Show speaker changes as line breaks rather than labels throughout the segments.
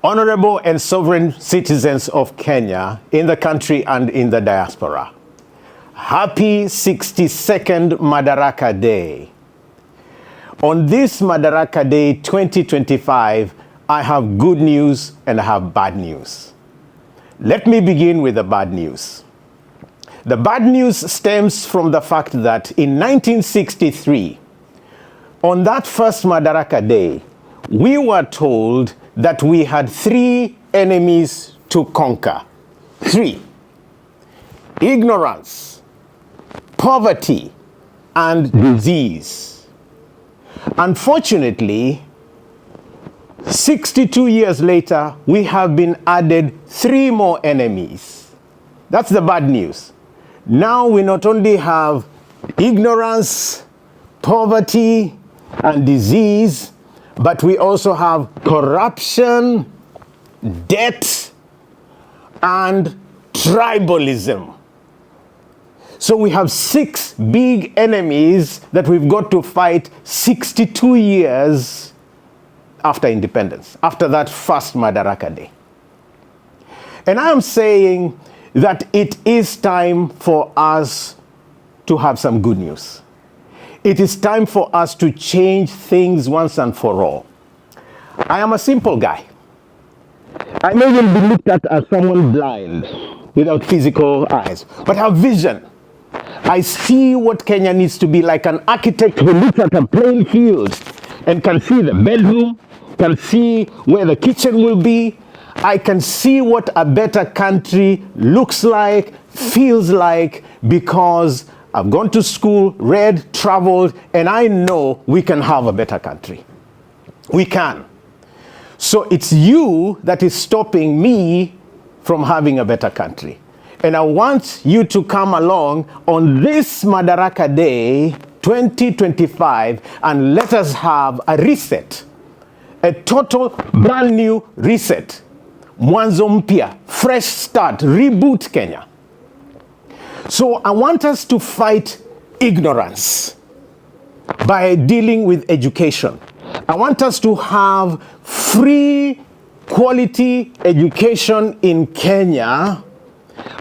Honorable and sovereign citizens of Kenya, in the country and in the diaspora, happy 62nd Madaraka Day. On this Madaraka Day 2025, I have good news and I have bad news. Let me begin with the bad news. The bad news stems from the fact that in 1963, on that first Madaraka Day, we were told that we had 3 enemies to conquer. 3. Ignorance, poverty, and disease. Unfortunately, 62 years later, we have been added 3 more enemies. That's the bad news. Now we not only have ignorance, poverty, and disease, but we also have corruption, debt, and tribalism. So we have 6 big enemies that we've got to fight 62 years after independence, after that first Madaraka Day. And I am saying that it is time for us to have some good news. It is time for us to change things once and for all. I am a simple guy. I may even be looked at as someone blind without physical eyes, but I have vision. I see what Kenya needs to be, like an architect who looks at a plain field and can see the bedroom, can see where the kitchen will be. I can see what a better country looks like, feels like, because I've gone to school, read, traveled, and I know we can have a better country. We can. So it's you that is stopping me from having a better country. And I want you to come along on this Madaraka Day 2025 and let us have a reset. A total brand new reset. Mwanzo mpya, fresh start, reboot Kenya. So I want us to fight ignorance by dealing with education. I want us to have free, quality education in Kenya,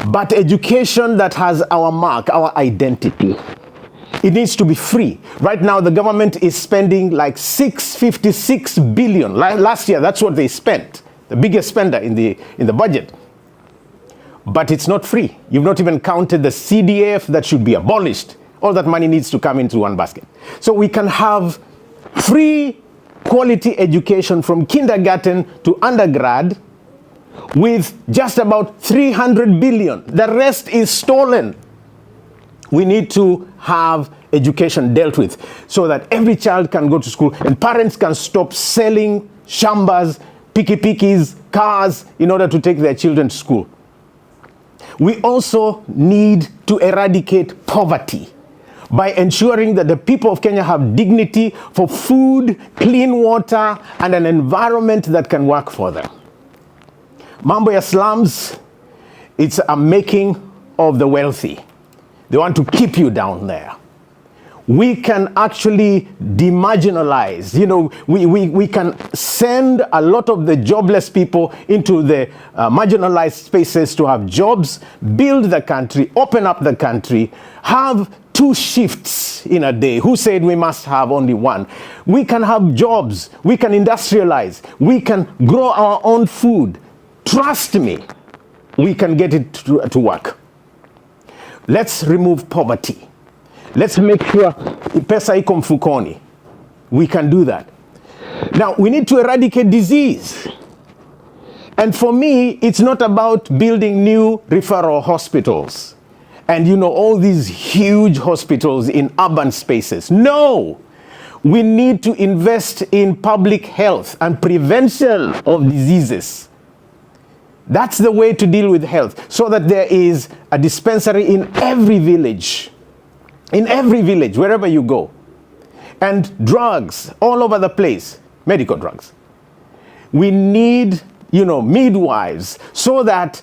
but education that has our mark, our identity. It needs to be free. Right now, the government is spending like 656 billion. Last year, that's what they spent. The biggest spender in the budget. But it's not free. You've not even counted the CDF that should be abolished. All that money needs to come into one basket. So we can have free quality education from kindergarten to undergrad with just about 300 billion. The rest is stolen. We need to have education dealt with so that every child can go to school and parents can stop selling shambas, pikipikis, cars in order to take their children to school. We also need to eradicate poverty by ensuring that the people of Kenya have dignity for food, clean water, and an environment that can work for them. Mambo ya slums, it's a making of the wealthy. They want to keep you down there. We can actually demarginalize. You know, we can send a lot of the jobless people into the marginalized spaces to have jobs, build the country, open up the country, have 2 shifts in a day. Who said we must have only one? We can have jobs. We can industrialize. We can grow our own food. Trust me, we can get it to work. Let's remove poverty. Let's make sure pesa iko mfukoni. We can do that. Now, we need to eradicate disease. And for me, it's not about building new referral hospitals and, you know, all these huge hospitals in urban spaces. No! We need to invest in public health and prevention of diseases. That's the way to deal with health, so that there is a dispensary in every village. In every village, wherever you go. And drugs all over the place, medical drugs. We need, you know, midwives so that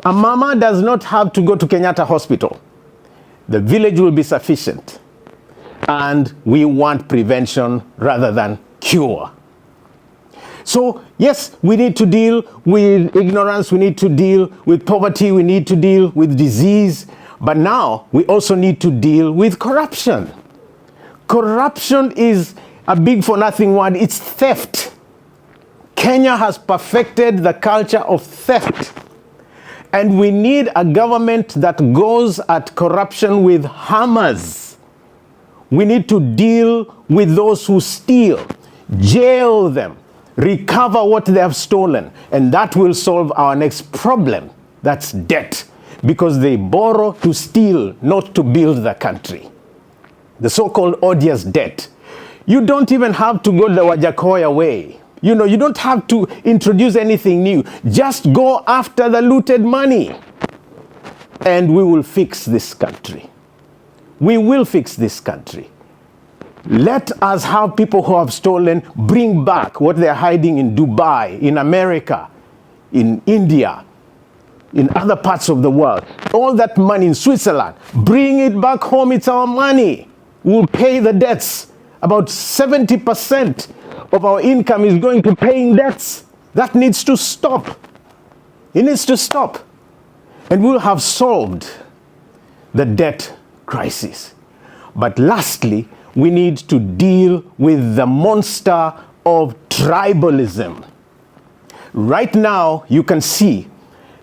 a mama does not have to go to Kenyatta Hospital. The village will be sufficient. And we want prevention rather than cure. So yes, we need to deal with ignorance, we need to deal with poverty, we need to deal with disease, but now we also need to deal with corruption. Corruption is a big for nothing word, it's theft. Kenya has perfected the culture of theft. And we need a government that goes at corruption with hammers. We need to deal with those who steal, jail them, recover what they have stolen, and that will solve our next problem. That's debt, because they borrow to steal, not to build the country. The so-called odious debt. You don't even have to go the Wajakoya way. You know, you don't have to introduce anything new. Just go after the looted money, and we will fix this country. We will fix this country. Let us have people who have stolen bring back what they're hiding in Dubai, in America, in India, in other parts of the world. All that money in Switzerland, bring it back home. It's our money. We'll pay the debts. About 70% of our income is going to paying debts. That needs to stop. It needs to stop. And we'll have solved the debt crisis. But lastly, we need to deal with the monster of tribalism. Right now, you can see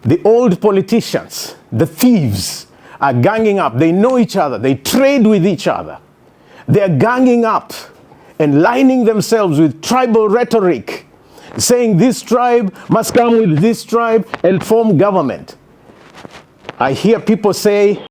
the old politicians, the thieves, are ganging up. They know each other. They trade with each other. They're ganging up and lining themselves with tribal rhetoric, saying this tribe must come with this tribe and form government. I hear people say,